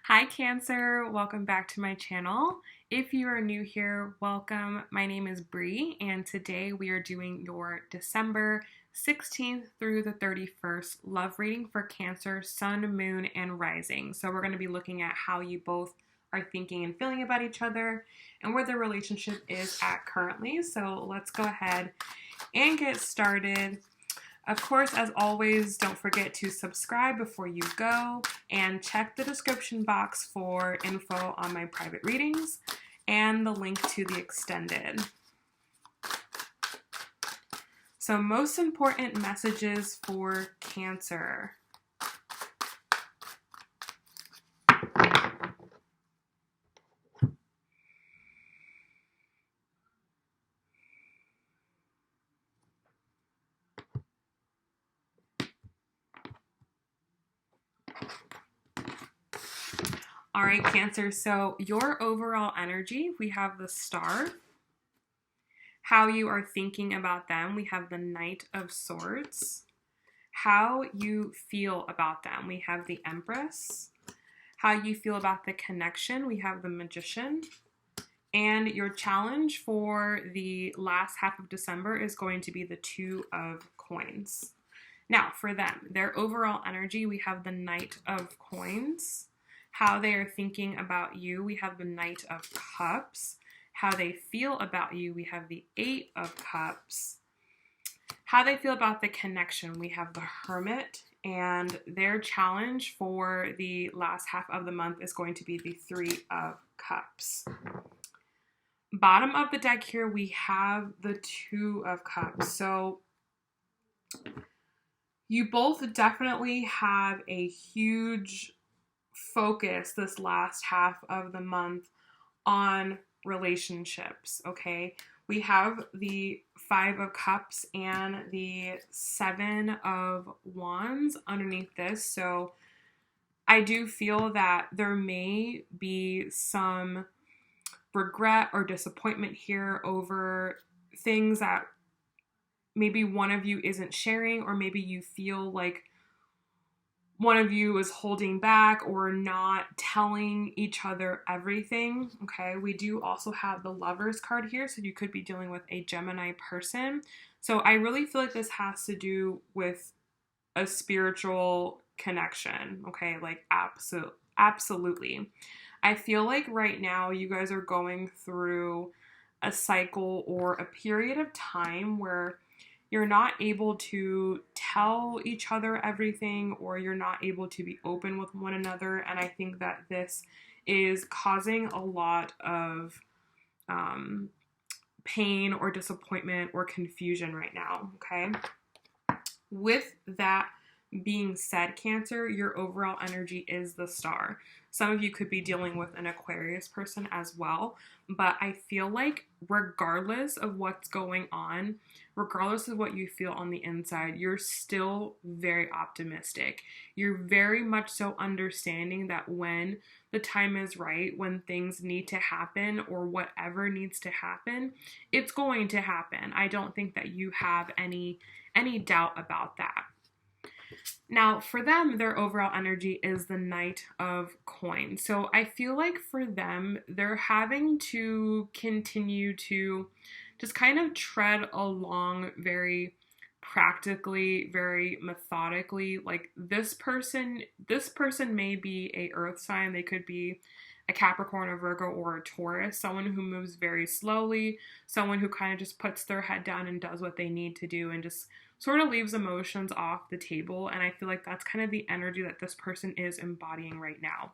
Hi Cancer, welcome back to my channel. If you are new here, welcome. My name is Bree and today we are doing your December 16th through the 31st love reading for Cancer, Sun, Moon, and Rising. So we're going to be looking at how you both are thinking and feeling about each other and where the relationship is at currently. So let's go ahead and get started. Of course, as always, don't forget to subscribe before you go and check the description box for info on my private readings and the link to the extended. So, most important messages for Cancer. All right, Cancer, so your overall energy, we have the Star. How you are thinking about them, we have the Knight of Swords. How you feel about them, we have the Empress. How you feel about the connection, we have the Magician. And your challenge for the last half of December is going to be the Two of Coins. Now, for them, their overall energy, we have the Knight of Coins. How they are thinking about you, we have the Knight of Cups. How they feel about you, we have the Eight of Cups. How they feel about the connection, we have the Hermit. And their challenge for the last half of the month is going to be the Three of Cups. Bottom of the deck here, we have the Two of Cups. So you both definitely have a huge focus this last half of the month on relationships, okay? We have the Five of Cups and the Seven of Wands underneath this. So I do feel that there may be some regret or disappointment here over things that maybe one of you isn't sharing, or maybe you feel like one of you is holding back or not telling each other everything, okay? We do also have the Lovers card here, so you could be dealing with a Gemini person. So I really feel like this has to do with a spiritual connection, okay? Like absolutely. I feel like right now you guys are going through a cycle or a period of time where you're not able to tell each other everything, or you're not able to be open with one another. And I think that this is causing a lot of pain or disappointment or confusion right now, okay? With that being said, Cancer, your overall energy is the Star. Some of you could be dealing with an Aquarius person as well, but I feel like regardless of what's going on, regardless of what you feel on the inside, you're still very optimistic. You're very much so understanding that when the time is right, when things need to happen or whatever needs to happen, it's going to happen. I don't think that you have any doubt about that. Now, for them, their overall energy is the Knight of Coins. So I feel like for them, they're having to continue to just kind of tread along very practically, very methodically. Like this person may be a earth sign. They could be a Capricorn, a Virgo, or a Taurus, someone who moves very slowly, someone who kind of just puts their head down and does what they need to do and just sort of leaves emotions off the table. And I feel like that's kind of the energy that this person is embodying right now.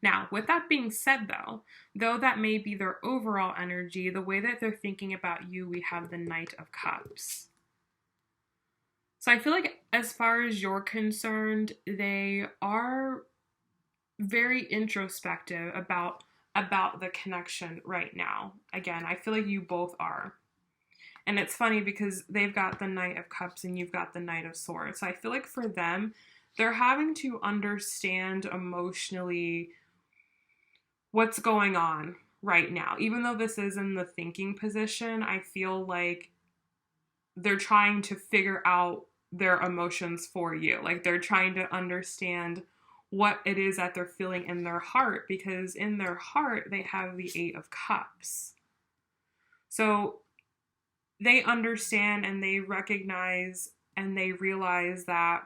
Now, with that being said, though that may be their overall energy, the way that they're thinking about you, we have the Knight of Cups. So I feel like as far as you're concerned, they are very introspective about the connection right now. Again, I feel like you both are. And it's funny because they've got the Knight of Cups and you've got the Knight of Swords. So I feel like for them, they're having to understand emotionally what's going on right now. Even though this is in the thinking position, I feel like they're trying to figure out their emotions for you. Like they're trying to understand what it is that they're feeling in their heart, because in their heart, they have the Eight of Cups. So they understand and they recognize and they realize that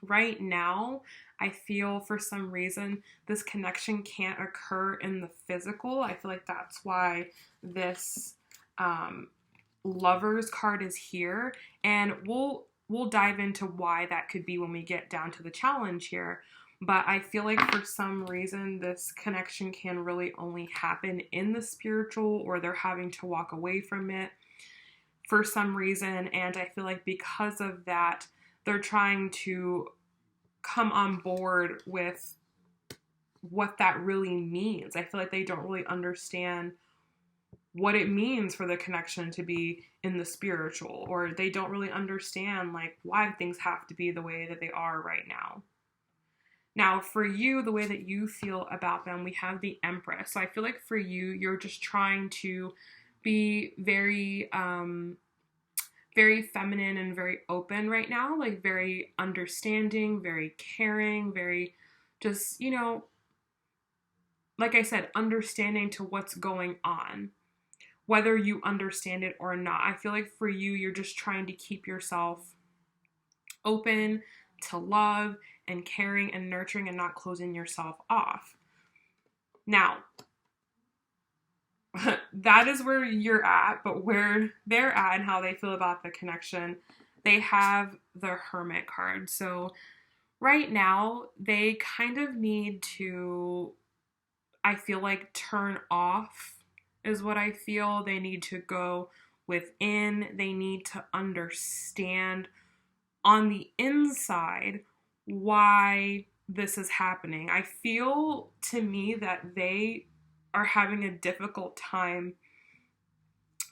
right now, I feel for some reason this connection can't occur in the physical. I feel like that's why this Lovers card is here, and we'll dive into why that could be when we get down to the challenge here. But I feel like for some reason this connection can really only happen in the spiritual, or they're having to walk away from it for some reason. And I feel like because of that, they're trying to come on board with what that really means. I feel like they don't really understand what it means for the connection to be in the spiritual, or they don't really understand like why things have to be the way that they are right now. Now, for you, the way that you feel about them, we have the Empress. So I feel like for you, you're just trying to be very, very feminine and very open right now, like very understanding, very caring, very just, you know, like I said, understanding to what's going on, whether you understand it or not. I feel like for you, you're just trying to keep yourself open to love and caring and nurturing and not closing yourself off. Now, that is where you're at, but where they're at and how they feel about the connection, they have the Hermit card. So right now, they kind of need to, I feel like, turn off is what I feel. They need to go within. They need to understand on the inside why this is happening. I feel to me that they are having a difficult time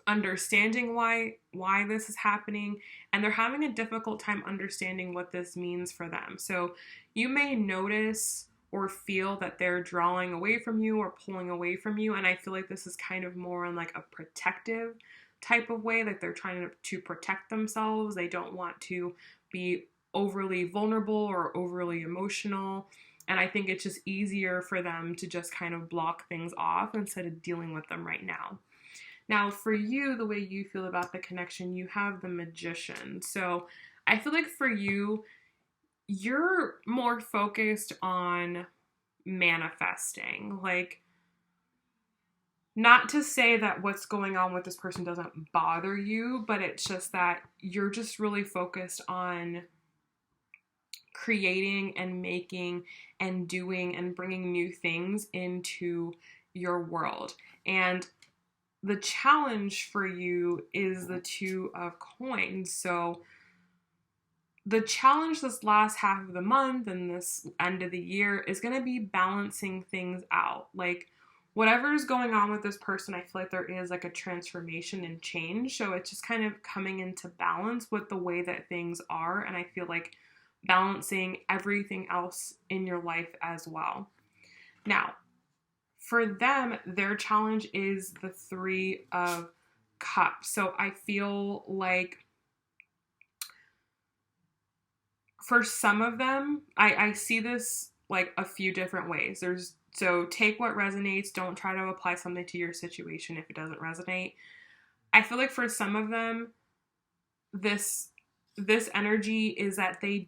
understanding why this is happening, and they're having a difficult time understanding what this means for them. So you may notice or feel that they're drawing away from you or pulling away from you, and I feel like this is kind of more in like a protective type of way, like they're trying to protect themselves. They don't want to be overly vulnerable or overly emotional, and I think it's just easier for them to just kind of block things off instead of dealing with them right now. Now, for you, the way you feel about the connection, you have the Magician. So I feel like for you, you're more focused on manifesting. Like, not to say that what's going on with this person doesn't bother you, but it's just that you're just really focused on creating and making and doing and bringing new things into your world. And the challenge for you is the Two of Coins. So the challenge this last half of the month and this end of the year is going to be balancing things out. Like, whatever is going on with this person, I feel like there is like a transformation and change. So it's just kind of coming into balance with the way that things are. And I feel like balancing everything else in your life as well. Now, for them, their challenge is the Three of Cups. So I feel like for some of them, I see this like a few different ways. So take what resonates. Don't try to apply something to your situation if it doesn't resonate. I feel like for some of them, this energy is that the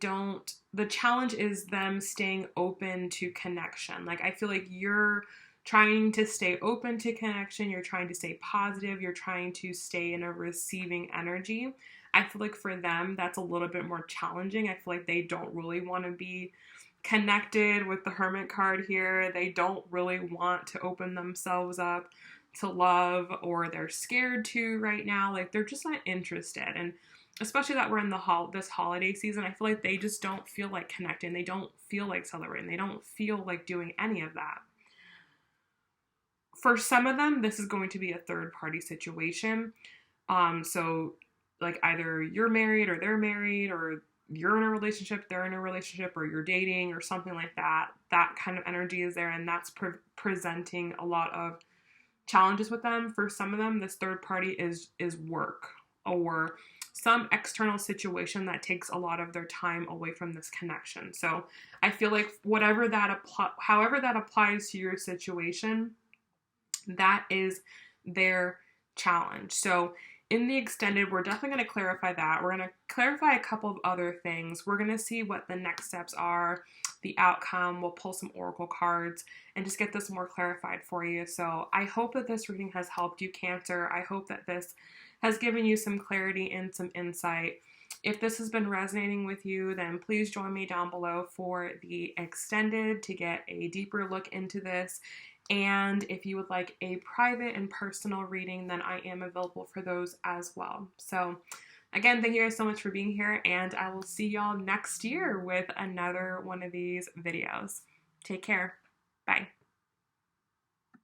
challenge is them staying open to connection. Like, I feel like you're trying to stay open to connection. You're trying to stay positive. You're trying to stay in a receiving energy. I feel like for them, that's a little bit more challenging. I feel like they don't really want to be connected with the Hermit card here. They don't really want to open themselves up to love, or they're scared to right now. Like, they're just not interested. And especially that we're in this holiday season, I feel like they just don't feel like connecting. They don't feel like celebrating. They don't feel like doing any of that. For some of them, this is going to be a third party situation. So like either you're married or they're married, or you're in a relationship, they're in a relationship, or you're dating or something like that. That kind of energy is there, and that's presenting a lot of challenges with them. For some of them, this third party is work, or some external situation that takes a lot of their time away from this connection. So I feel like however that applies to your situation, that is their challenge. So in the extended, we're definitely going to clarify that. We're going to clarify a couple of other things. We're going to see what the next steps are, the outcome. We'll pull some oracle cards and just get this more clarified for you. So I hope that this reading has helped you, Cancer. I hope that this has given you some clarity and some insight. If this has been resonating with you, then please join me down below for the extended to get a deeper look into this. And if you would like a private and personal reading, then I am available for those as well. So again, thank you guys so much for being here, and I will see y'all next year with another one of these videos. Take care. Bye.